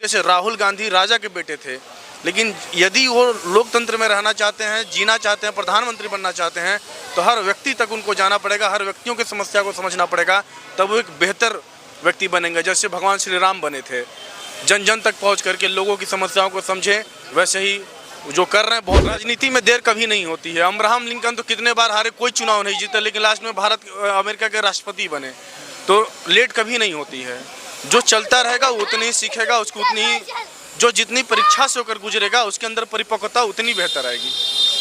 जैसे राहुल गांधी राजा के बेटे थे, लेकिन यदि वो लोकतंत्र में रहना चाहते हैं, जीना चाहते हैं, प्रधानमंत्री बनना चाहते हैं, तो हर व्यक्ति तक उनको जाना पड़ेगा, हर व्यक्तियों की समस्या को समझना पड़ेगा, तब वो एक बेहतर व्यक्ति बनेंगे। जैसे भगवान श्री राम बने थे, जन जन तक पहुंच करके लोगों की समस्याओं को समझे, वैसे ही जो कर रहे हैं। बहुत राजनीति में देर कभी नहीं होती है। अब्राहम लिंकन तो कितने बार हारे, कोई चुनाव नहीं जीता, लेकिन लास्ट में अमेरिका के राष्ट्रपति बने। तो लेट कभी नहीं होती है। जो चलता रहेगा उतनी ही सीखेगा, उसको उतनी ही, जो जितनी परीक्षा से होकर गुजरेगा उसके अंदर परिपक्वता उतनी बेहतर आएगी।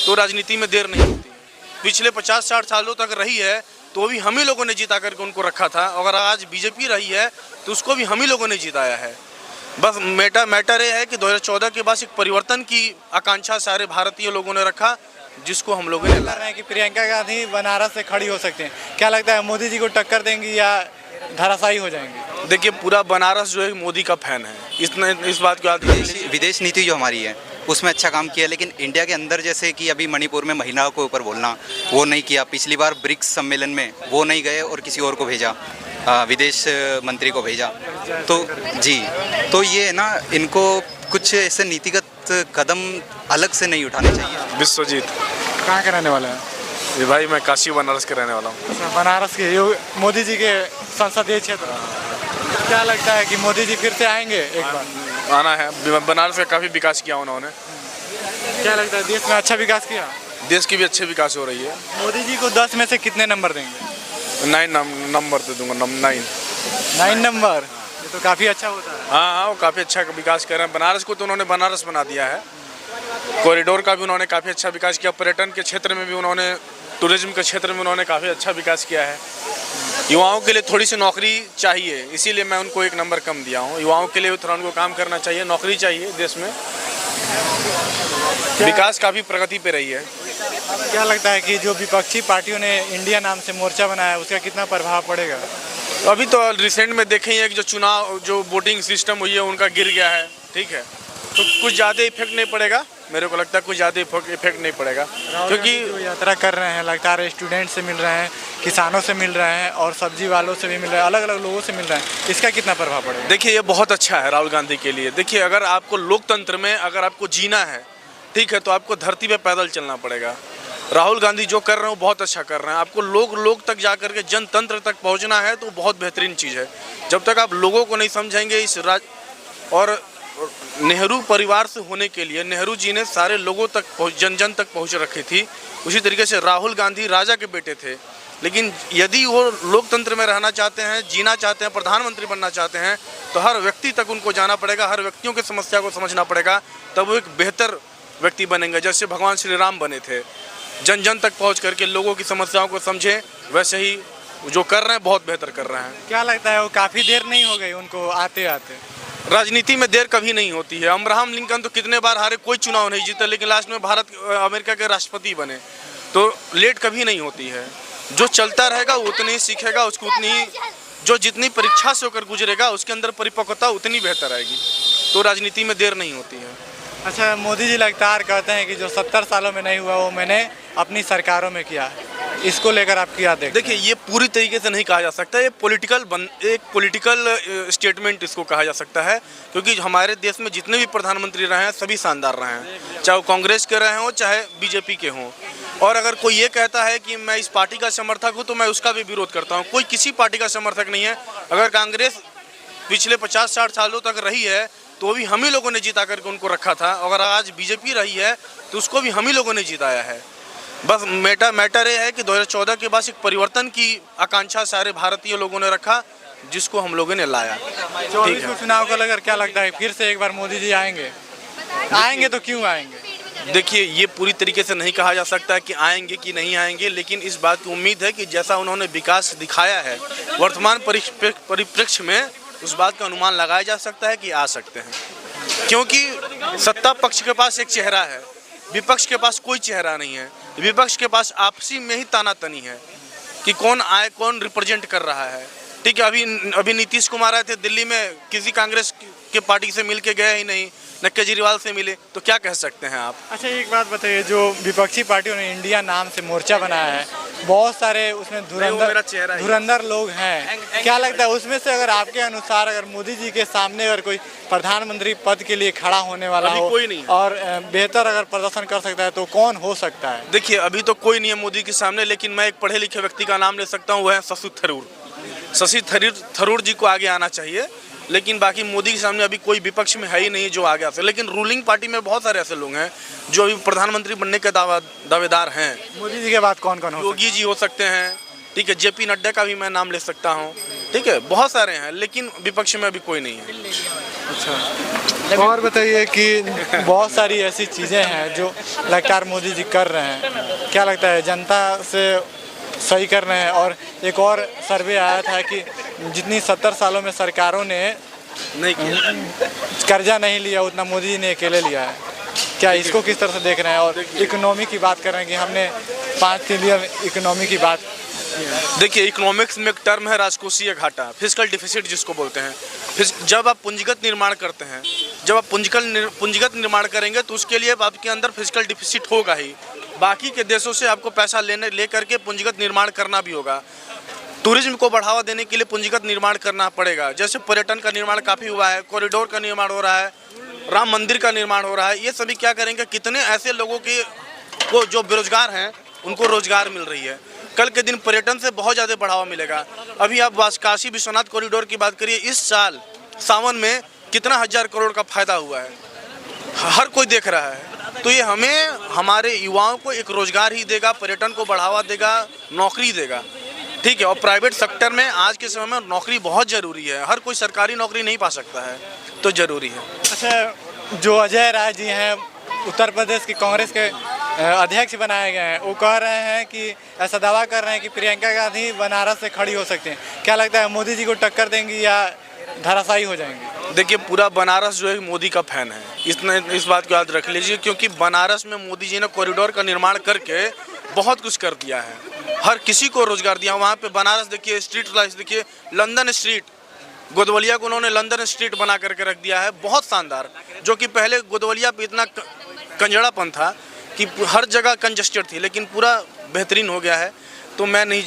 तो राजनीति में देर नहीं होती है। पिछले 50-60 सालों तक रही है तो भी हम ही लोगों ने जिता करके उनको रखा था। अगर आज बीजेपी रही है तो उसको भी हम ही लोगों ने जिताया है। बस मैटर ये है कि 2014 के बाद एक परिवर्तन की आकांक्षा सारे भारतीय लोगों ने रखा, जिसको हम लोगों ने लग रहा है कि प्रियंका गांधी बनारस से खड़ी हो सकती हैं। क्या लगता है, मोदी जी को टक्कर देंगी या धराशायी हो जाएंगी? देखिए, पूरा बनारस जो है मोदी का फैन है। इस बात को याद रखिए। विदेश नीति जो हमारी है उसमें अच्छा काम किया, लेकिन इंडिया के अंदर जैसे कि अभी मणिपुर में महिलाओं के ऊपर बोलना, वो नहीं किया। पिछली बार ब्रिक्स सम्मेलन में वो नहीं गए और किसी और को भेजा, विदेश मंत्री को भेजा। तो जी, तो ये ना, इनको कुछ ऐसे नीतिगत कदम अलग से नहीं उठाने चाहिए। विश्वजीत कहाँ के रहने वाले हैं? ये भाई, मैं काशी बनारस के रहने वाला हूँ। बनारस के मोदी जी के संसदीय क्षेत्र। क्या लगता है कि मोदी जी फिर से आएंगे एक बार? आना है। बनारस का काफ़ी विकास किया उन्होंने। क्या लगता है, देश में अच्छा विकास किया? देश की भी अच्छे विकास हो रही है। मोदी जी को 10 में से कितने नंबर देंगे? 9 नंबर दे दूंगा। 9 नंबर। ये तो काफ़ी अच्छा होता है। हाँ, वो काफ़ी अच्छा विकास कर रहे हैं। बनारस को तो उन्होंने बनारस बना दिया है। कॉरिडोर का भी उन्होंने काफ़ी अच्छा विकास किया। पर्यटन के क्षेत्र में भी उन्होंने, टूरिज्म के क्षेत्र में उन्होंने काफ़ी अच्छा विकास किया है। युवाओं के लिए थोड़ी सी नौकरी चाहिए, इसीलिए मैं उनको 1 नंबर कम दिया हूँ। युवाओं के लिए थोड़ा उनको काम करना चाहिए, नौकरी चाहिए देश में। विकास काफ़ी प्रगति पे रही है। क्या लगता है कि जो विपक्षी पार्टियों ने इंडिया नाम से मोर्चा बनाया, उसका कितना प्रभाव पड़ेगा? अभी तो रिसेंट में देखे ही है कि जो वोटिंग सिस्टम हुई है उनका गिर गया है, ठीक है। तो कुछ ज़्यादा इफेक्ट नहीं पड़ेगा, मेरे को लगता है कुछ ज़्यादा इफेक्ट नहीं पड़ेगा, क्योंकि जो यात्रा कर रहे हैं लगातार स्टूडेंट से मिल रहे हैं, किसानों से मिल रहे हैं और सब्जी वालों से भी मिल रहे हैं, अलग अलग लोगों से मिल रहे हैं। इसका कितना प्रभाव पड़ेगा? देखिए, ये बहुत अच्छा है राहुल गांधी के लिए। देखिए, अगर आपको लोकतंत्र में अगर आपको जीना है, ठीक है, तो आपको धरती पे पैदल चलना पड़ेगा। राहुल गांधी जो कर रहे हैं वो बहुत अच्छा कर रहे हैं। आपको लोग तक जा करके जनतंत्र तक पहुंचना है तो बहुत बेहतरीन चीज़ है। जब तक आप लोगों को नहीं समझेंगे और नेहरू परिवार से होने के लिए नेहरू जी ने सारे लोगों तक जन जन तक पहुँच रखी थी। उसी तरीके से राहुल गांधी राजा के बेटे थे, लेकिन यदि वो लोकतंत्र में रहना चाहते हैं, जीना चाहते हैं, प्रधानमंत्री बनना चाहते हैं, तो हर व्यक्ति तक उनको जाना पड़ेगा, हर व्यक्तियों की समस्या को समझना पड़ेगा, तब वो एक बेहतर व्यक्ति बनेंगे। जैसे भगवान श्री राम बने थे, जन जन तक पहुंच करके लोगों की समस्याओं को समझे, वैसे ही जो कर रहे हैं बहुत बेहतर कर रहे हैं। क्या लगता है, वो काफ़ी देर नहीं हो गई उनको आते आते? राजनीति में देर कभी नहीं होती है। अब्राहम लिंकन तो कितने बार हारे, कोई चुनाव नहीं जीता, लेकिन लास्ट में अमेरिका के राष्ट्रपति बने। तो लेट कभी नहीं होती है। जो चलता रहेगा उतनी ही सीखेगा, उसको उतनी ही, जो जितनी परीक्षा से होकर गुजरेगा उसके अंदर परिपक्वता उतनी बेहतर आएगी। तो राजनीति में देर नहीं होती है। अच्छा, मोदी जी लगातार कहते हैं कि जो 70 सालों में नहीं हुआ वो मैंने अपनी सरकारों में किया। इसको लेकर आप क्या देखते हैं? देखिए, ये पूरी तरीके से नहीं कहा जा सकता। ये एक पॉलिटिकल स्टेटमेंट इसको कहा जा सकता है, क्योंकि हमारे देश में जितने भी प्रधानमंत्री रहे हैं सभी शानदार रहे हैं, चाहे वो कांग्रेस के रहे हों चाहे बीजेपी के हों। और अगर कोई ये कहता है कि मैं इस पार्टी का समर्थक हूँ तो मैं उसका भी विरोध करता हूँ। कोई किसी पार्टी का समर्थक नहीं है। अगर कांग्रेस पिछले 50-60 सालों तक रही है तो भी हम ही लोगों ने जिता करके उनको रखा था। अगर आज बीजेपी रही है तो उसको भी हम ही लोगों ने जिताया है। बस मैटर ये है कि 2014 के बाद एक परिवर्तन की आकांक्षा सारे भारतीय लोगों ने रखा, जिसको हम लोगों ने लाया। ठीक है। चुनाव को लेकर क्या लगता है, फिर से एक बार मोदी जी आएंगे? आएंगे तो क्यों आएंगे? देखिए, ये पूरी तरीके से नहीं कहा जा सकता कि आएंगे कि नहीं आएंगे, लेकिन इस बात की उम्मीद है कि जैसा उन्होंने विकास दिखाया है वर्तमान परिप्रेक्ष्य में, उस बात का अनुमान लगाया जा सकता है कि आ सकते हैं। क्योंकि सत्ता पक्ष के पास एक चेहरा है, विपक्ष के पास कोई चेहरा नहीं है। विपक्ष के पास आपसी में ही तानातनी है कि कौन आए, कौन रिप्रेजेंट कर रहा है। ठीक है, अभी नीतीश कुमार आए थे दिल्ली में, किसी कांग्रेस के पार्टी से मिल के गए ही नहीं, न केजरीवाल से मिले, तो क्या कह सकते हैं आप? अच्छा, एक बात बताइए, जो विपक्षी पार्टियों ने इंडिया नाम से मोर्चा बनाया है, बहुत सारे उसमें वो मेरा चेहरा ही है। धुरंधर लोग हैं। क्या लगता है उसमें से अगर आपके अनुसार अगर मोदी जी के सामने अगर कोई प्रधानमंत्री पद के लिए खड़ा होने वाला अभी हो कोई नहीं है। और बेहतर अगर प्रदर्शन कर सकता है तो कौन हो सकता है? देखिए अभी तो कोई नहीं है मोदी के सामने, लेकिन मैं एक पढ़े लिखे व्यक्ति का नाम ले सकता हूँ, वह है शशि थरूर। शशि थरूर जी को आगे आना चाहिए, लेकिन बाकी मोदी के सामने अभी कोई विपक्ष में है ही नहीं जो आगे आ सके। लेकिन रूलिंग पार्टी में बहुत सारे ऐसे लोग हैं जो अभी प्रधानमंत्री बनने के दावेदार हैं। मोदी जी के बाद कौन कौन हो सकता योगी जी हो सकते हैं, ठीक है, जेपी नड्डा का भी मैं नाम ले सकता हूँ, ठीक है, बहुत सारे हैं, लेकिन विपक्ष में अभी कोई नहीं है। है? और बताइए कि बहुत सारी ऐसी चीज़ें हैं जो लगातार मोदी जी कर रहे हैं, क्या लगता है जनता से सही कर रहे हैं? और एक और सर्वे आया था कि जितनी 70 सालों में सरकारों ने नहीं किया। कर्जा नहीं लिया उतना मोदी जी ने अकेले लिया है। क्या इसको किस तरह से देख रहे हैं? और इकोनॉमी की बात कर रहे हैं कि हमने 5 ट्रिलियन इकोनॉमी की बात। देखिए इकोनॉमिक्स में एक टर्म है राजकोषीय घाटा, फिस्कल डिफिसिट जिसको बोलते हैं। जब आप पूंजीगत निर्माण करते हैं, जब आप पूंजीगत निर्माण करेंगे तो उसके लिए आपके अंदर फिस्कल डिफिसिट होगा ही। बाकी के देशों से आपको पैसा ले करके पूंजीगत निर्माण करना भी होगा। टूरिज्म को बढ़ावा देने के लिए पूंजीगत निर्माण करना पड़ेगा। जैसे पर्यटन का निर्माण काफ़ी हुआ है, कॉरिडोर का निर्माण हो रहा है, राम मंदिर का निर्माण हो रहा है। ये सभी क्या करेंगे, कितने ऐसे लोगों को जो बेरोजगार हैं उनको रोजगार मिल रही है। कल के दिन पर्यटन से बहुत ज़्यादा बढ़ावा मिलेगा। अभी आप काशी विश्वनाथ कॉरिडोर की बात करिए, इस साल सावन में कितना 1000 करोड़ का फायदा हुआ है, हर कोई देख रहा है। तो ये हमें हमारे युवाओं को एक रोजगार ही देगा, पर्यटन को बढ़ावा देगा, नौकरी देगा, ठीक है। और प्राइवेट सेक्टर में आज के समय में नौकरी बहुत ज़रूरी है, हर कोई सरकारी नौकरी नहीं पा सकता है, तो ज़रूरी है। अच्छा, जो अजय राय जी हैं उत्तर प्रदेश की कांग्रेस के अध्यक्ष बनाए गए हैं, वो कह रहे हैं कि ऐसा दावा कर रहे हैं कि प्रियंका गांधी बनारस से खड़ी हो सकती हैं। क्या लगता है मोदी जी को टक्कर देंगी या धराशायी हो जाएंगी? देखिए पूरा बनारस जो है मोदी का फैन है, इस बात को याद रख लीजिए, क्योंकि बनारस में मोदी जी ने कॉरिडोर का निर्माण करके बहुत कुछ कर दिया है, हर किसी को रोजगार दिया। वहाँ पे बनारस देखिए, स्ट्रीट लाइट्स देखिए, लंदन स्ट्रीट, गोदवलिया को उन्होंने लंदन स्ट्रीट बना करके रख दिया है, बहुत शानदार। जो कि पहले गोदवलिया पे इतना कंजड़ापन था कि हर जगह कंजस्टेड थी, लेकिन पूरा बेहतरीन हो गया है। तो मैं नहीं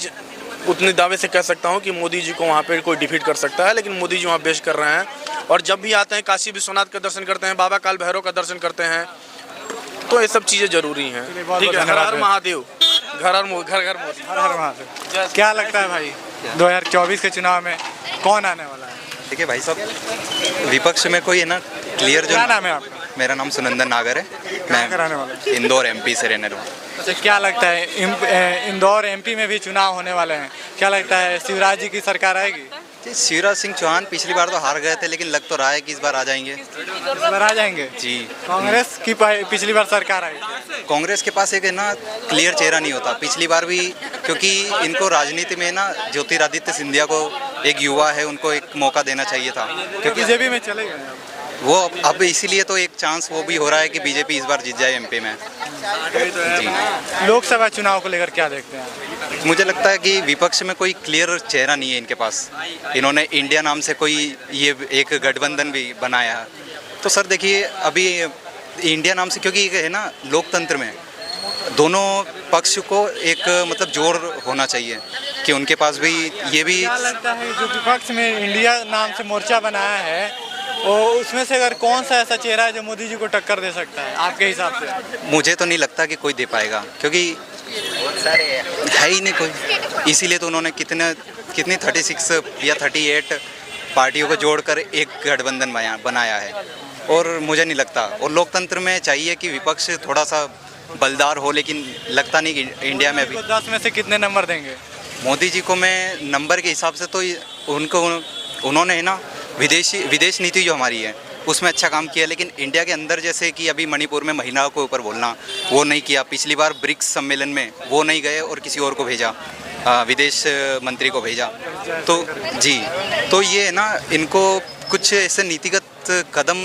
उतने दावे से कह सकता हूँ कि मोदी जी को वहाँ पे कोई डिफीट कर सकता है, लेकिन मोदी जी वहाँ बेश कर रहे हैं। और जब भी आते हैं काशी विश्वनाथ का दर्शन करते हैं, बाबा काल भैरव का दर्शन करते हैं, तो ये सब चीज़ें जरूरी हैं, ठीक है। हर हर महादेव, घर घर मोदी, हर हर महादेव। क्या लगता है भाई 2024 के चुनाव में कौन आने वाला है? देखिए भाई साहब, विपक्ष में कोई है ना क्लियर जो। क्या नाम है आपका? मेरा नाम सुनंदन नागर है, कहाँ का रहने वाला? इंदौर MP से रहने वाला। अच्छा, क्या लगता है इंदौर MP में भी चुनाव होने वाले हैं, क्या लगता है शिवराज जी की सरकार आएगी? शिवराज सिंह चौहान पिछली बार तो हार गए थे, लेकिन लग तो रहा है कि इस बार आ जाएंगे। इस बार आ जाएंगे जी। कांग्रेस की पिछली बार सरकार आई, कांग्रेस के पास एक है ना क्लियर चेहरा नहीं होता पिछली बार भी, क्योंकि इनको राजनीति में ना ज्योतिरादित्य सिंधिया को एक युवा है, उनको एक मौका देना चाहिए था, क्योंकि बीजेपी में चले गए वो अब इसीलिए तो एक चांस वो भी हो रहा है कि बीजेपी इस बार जीत जाए MP में। जी। लोकसभा चुनाव को लेकर क्या देखते हैं? मुझे लगता है कि विपक्ष में कोई क्लियर चेहरा नहीं है इनके पास। इन्होंने इंडिया नाम से कोई ये एक गठबंधन भी बनाया है। तो सर देखिए अभी इंडिया नाम से, क्योंकि है ना लोकतंत्र में दोनों पक्ष को एक मतलब जोर होना चाहिए कि उनके पास भी ये भी। क्या लगता है जो विपक्ष में इंडिया नाम से मोर्चा बनाया है, वो उसमें से अगर कौन सा ऐसा चेहरा है जो मोदी जी को टक्कर दे सकता है आपके हिसाब से? मुझे तो नहीं लगता कि कोई दे पाएगा, क्योंकि है ही नहीं कोई। इसीलिए तो उन्होंने कितनी 36 या 38 पार्टियों को जोड़कर एक गठबंधन बनाया है, और मुझे नहीं लगता। और लोकतंत्र में चाहिए कि विपक्ष थोड़ा सा बलदार हो, लेकिन लगता नहीं कि इंडिया में भी। 10 में से कितने नंबर देंगे मोदी जी को? मैं नंबर के हिसाब से तो उन्होंने है ना विदेश नीति जो हमारी है उसमें अच्छा काम किया, लेकिन इंडिया के अंदर जैसे कि अभी मणिपुर में महिलाओं के ऊपर बोलना वो नहीं किया। पिछली बार ब्रिक्स सम्मेलन में वो नहीं गए और किसी और को भेजा, विदेश मंत्री को भेजा। तो जी, तो ये है ना, इनको कुछ ऐसे नीतिगत कदम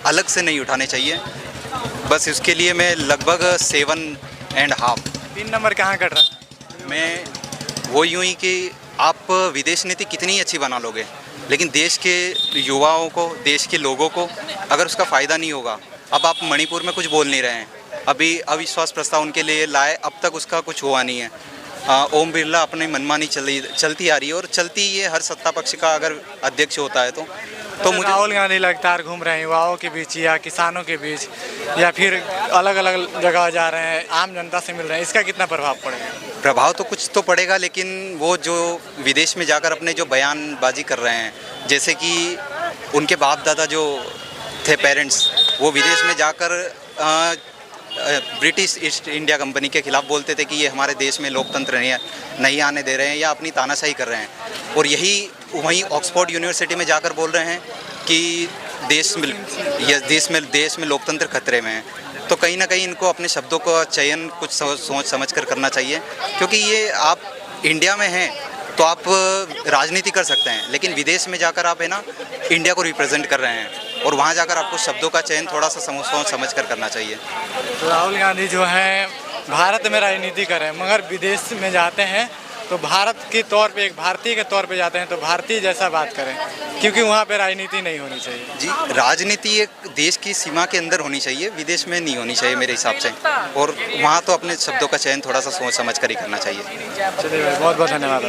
अलग से नहीं उठाने चाहिए। बस उसके लिए मैं लगभग 7.5। 3 नंबर कहाँ कट रहा है? मैं वो यूँ ही कि आप विदेश नीति कितनी अच्छी बना लोगे, लेकिन देश के युवाओं को, देश के लोगों को अगर उसका फ़ायदा नहीं होगा। अब आप मणिपुर में कुछ बोल नहीं रहे हैं, अभी अविश्वास प्रस्ताव उनके लिए लाए, अब तक उसका कुछ हुआ नहीं है। ओम बिरला अपनी मनमानी चलती आ रही है और चलती ये हर सत्ता पक्ष का अगर अध्यक्ष होता है तो मुझे राहुल गांधी लगातार घूम रहे हैं युवाओं के बीच या किसानों के बीच या फिर अलग अलग जगह जा रहे हैं, आम जनता से मिल रहे हैं, इसका कितना प्रभाव पड़ेगा? प्रभाव तो कुछ तो पड़ेगा, लेकिन वो जो विदेश में जाकर अपने जो बयानबाजी कर रहे हैं, जैसे कि उनके बाप दादा जो थे पेरेंट्स, वो विदेश में जाकर ब्रिटिश ईस्ट इंडिया कंपनी के खिलाफ बोलते थे कि ये हमारे देश में लोकतंत्र नहीं आने दे रहे हैं या अपनी तानाशाही कर रहे हैं, और यही वहीं ऑक्सफोर्ड यूनिवर्सिटी में जाकर बोल रहे हैं कि देश में लोकतंत्र खतरे में है। तो कहीं ना कहीं इनको अपने शब्दों का चयन कुछ सोच समझ कर करना चाहिए, क्योंकि ये आप इंडिया में हैं तो आप राजनीति कर सकते हैं, लेकिन विदेश में जाकर आप है ना इंडिया को रिप्रेजेंट कर रहे हैं, और वहाँ जाकर आपको शब्दों का चयन थोड़ा सा सोच समझ कर करना चाहिए। तो राहुल गांधी जो हैं भारत में राजनीति कर रहे हैं, मगर विदेश में जाते हैं तो भारत के तौर पे, एक भारतीय के तौर पे जाते हैं तो भारतीय जैसा बात करें, क्योंकि वहाँ पे राजनीति नहीं होनी चाहिए। जी, राजनीति एक देश की सीमा के अंदर होनी चाहिए, विदेश में नहीं होनी चाहिए मेरे हिसाब से, और वहाँ तो अपने शब्दों का चयन थोड़ा सा सोच समझ कर ही करना चाहिए। चलिए भाई, बहुत बहुत धन्यवाद।